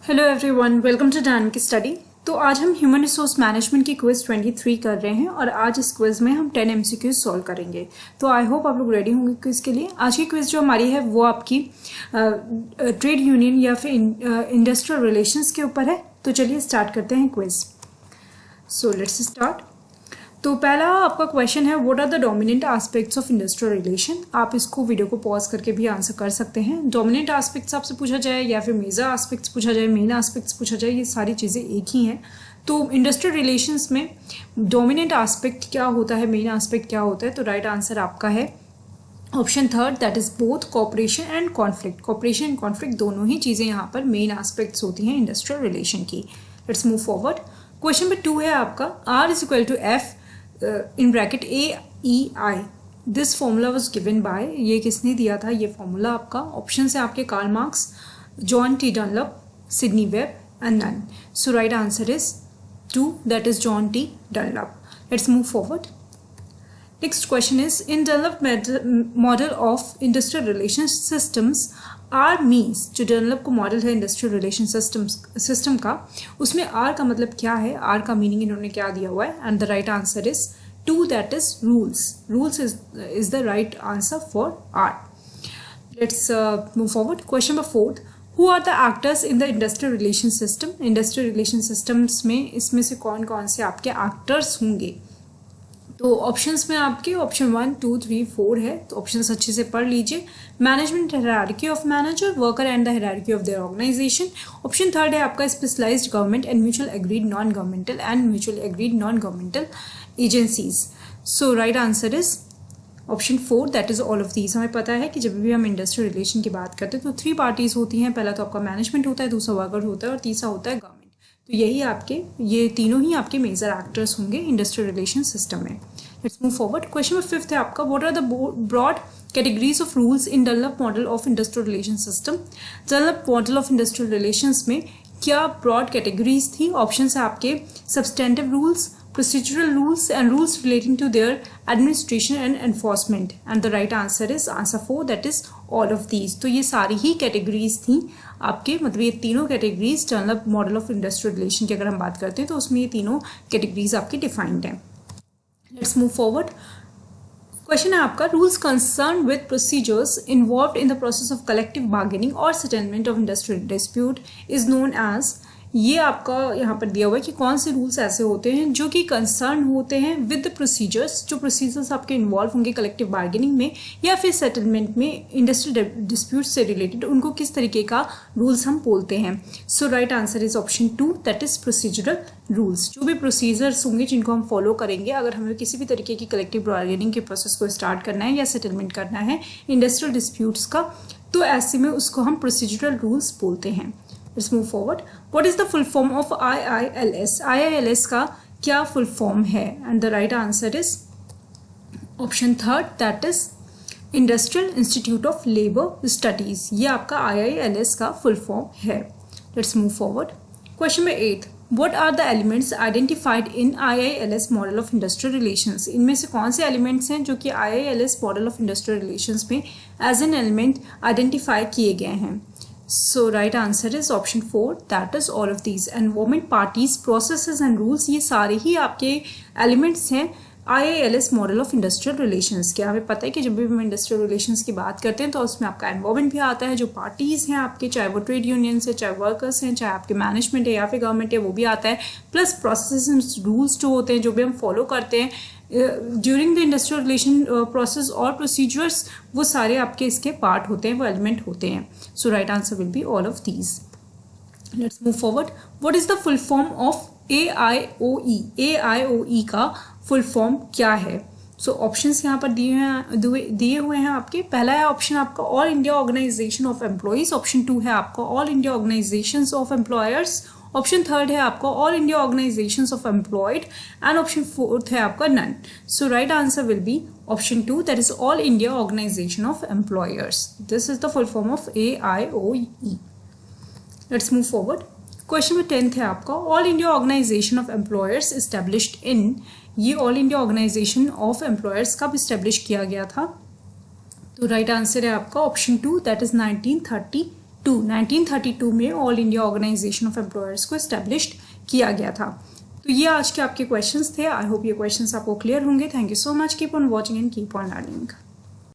Hello everyone, welcome to dynamic study. तो आज हम ह्यूमन रिसोर्स मैनेजमेंट की क्विज 23 कर रहे हैं और आज इस क्विज में हम 10 एमसीक्यूज सॉल्व करेंगे। तो आई होप आप लोग रेडी होंगे क्विज के लिए। आज की क्विज जो हमारी है वो आपकी ट्रेड यूनियन या फिर इंडस्ट्रियल रिलेशंस के ऊपर है। तो चलिए स्टार्ट करते हैं क्विज। So let's start. तो पहला आपका क्वेश्चन है, what are the dominant aspects of industrial relation. आप इसको वीडियो को पॉज करके भी आंसर कर सकते हैं। डोमिनेंट एस्पेक्ट्स आपसे पूछा जाए या फिर मेजर एस्पेक्ट्स पूछा जाए, मेन एस्पेक्ट्स पूछा जाए, ये सारी चीज़ें एक ही हैं। तो इंडस्ट्रियल रिलेशंस में डोमिनेंट एस्पेक्ट क्या होता है, मेन एस्पेक्ट क्या होता है, तो राइट आंसर आपका है option third, that is both cooperation and conflict. Cooperation and conflict दोनों ही चीज़ें यहाँ पर मेन एस्पेक्ट्स होती हैं इंडस्ट्रियल रिलेशन की। Let's move forward. Question number 2 है आपका, R is equal to F in bracket AEI, this formula was given by, ये किसने दिया था ये फॉर्मूला आपका? ऑप्शन है आपके Karl Marx, John T Dunlop, Sidney Webb and none. So right answer is 2, that is John T Dunlop. Let's move forward. Next question is, in Dunlop model of industrial relation systems, R means, जो Dunlop को model है industrial relation system का, उसमें are का मतलब क्या है, are का मीनिंग इन्होंने क्या दिया हुआ है? And the right answer is 2, that is rules. Rules is the right answer for R. Let's move forward. Question number 4, who are the actors in the industrial relation system. Industrial relation systems में इसमें से कौन कौन से आपके actors होंगे? तो options में आपके ऑप्शन 1, 2, 3, 4 है। तो ऑप्शंस अच्छे से पढ़ लीजिए। Management hierarchy of manager, worker and the hierarchy of their organisation. Option third है आपका specialised government and mutual agreed non governmental and mutual agreed non governmental agencies. So right answer is option 4, that is all of these. हमें पता है कि जब भी हम industrial relation की बात करते हैं तो 3 पार्टीज होती हैं। पहला तो आपका मैनेजमेंट होता है, दूसरा वर्कर होता है और तीसरा होता है गवर्नमेंट। तो यही आपके, ये तीनों ही आपके मेजर एक्टर्स होंगे इंडस्ट्रियल रिलेशन सिस्टम में। Let's move forward. Question number 5 है आपका, what are the broad categories of rules in Dunlop model of industrial relation system. Dunlop model of industrial relations में क्या ब्रॉड कैटेगरीज थी? Option है आपके substantive rules, procedural rules and rules relating to their administration and enforcement, and the right answer is answer 4, that is all of these। तो ये सारी ही categories थी आपके, मतलब ये तीनों categories Dunlop model of industrial relation की अगर हम बात करते हैं तो उसमें ये तीनों कैटेगरीज आपकी डिफाइंड हैं। Let's move forward. क्वेश्चन है आपका, rules concern with procedures involved in the process of collective bargaining और settlement of industrial dispute is known as. ये आपका यहाँ पर दिया हुआ है कि कौन से रूल्स ऐसे होते हैं जो कि कंसर्न होते हैं विद द प्रोसीजर्स, जो प्रोसीजर्स आपके इन्वॉल्व होंगे कलेक्टिव बार्गेनिंग में या फिर सेटलमेंट में इंडस्ट्रियल डिस्प्यूट से रिलेटेड, उनको किस तरीके का रूल्स हम बोलते हैं। So right answer is option 2, that is procedural rules. जो भी प्रोसीजर्स होंगे जिनको हम फॉलो करेंगे अगर हमें किसी भी तरीके की कलेक्टिव बार्गेनिंग के प्रोसेस को स्टार्ट करना है या सेटलमेंट करना है इंडस्ट्रियल डिस्प्यूट्स का, तो ऐसे में उसको हम प्रोसीजरल रूल्स बोलते हैं। Let's move forward. What is the full form of IILS? IILS का क्या full form है? And the right answer is option 3, that is Industrial Institute of Labor Studies। ये आपका IILS का full form है। Let's move forward. Question number 8. What are the elements identified in IILS model of industrial relations? इनमें से कौन से elements हैं जो कि IILS model of industrial relations में as an element identify किए गए हैं? So right answer is option 4, that is all of these। Environment, parties, processes and rules, ये सारे ही आपके elements हैं IILS model of industrial relations के। हमें पता है कि जब भी हम इंडस्ट्रियल रिलेशंस की बात करते हैं तो उसमें आपका एनवायरमेंट भी आता है, जो पार्टीज हैं आपके, चाहे वो ट्रेड यूनियंस है, चाहे वर्कर्स हैं, चाहे आपके मैनेजमेंट है या फिर गवर्नमेंट है, वो भी आता है। प्लस प्रोसेस एंड रूल्स जो होते हैं, जो भी हम फॉलो करते हैं during the industrial relation process और प्रोसीजर्स, वो सारे आपके इसके पार्ट होते हैं, वो एलिमेंट होते हैं। So right answer will be all of these. Let's move forward. What is the full form of AIOE? AIOE का फुल फॉर्म क्या है? सो ऑप्शंस यहाँ पर दिए हुए हैं आपके। पहला है ऑप्शन आपका all India organisation of employees, option 2 है आपका all India organisations of employers, option 3 है आपका all India organisations of employed and option 4 है आपका none. So right answer will be option 2, that is all India organisation of employers. This is the full form of AIOE। Let's move forward. Question number 10 है आपका, all India organisation of employers established in. ये all India organisation of employers कब establish किया गया था? तो right answer है आपका ऑप्शन 2, दैट इज 1938। 1932 में all India organisation of employers को एस्टेब्लिश्ड किया गया था। तो ये आज के आपके क्वेश्चंस थे। आई होप ये क्वेश्चंस आपको क्लियर होंगे। Thank you so much. Keep on watching and keep on learning.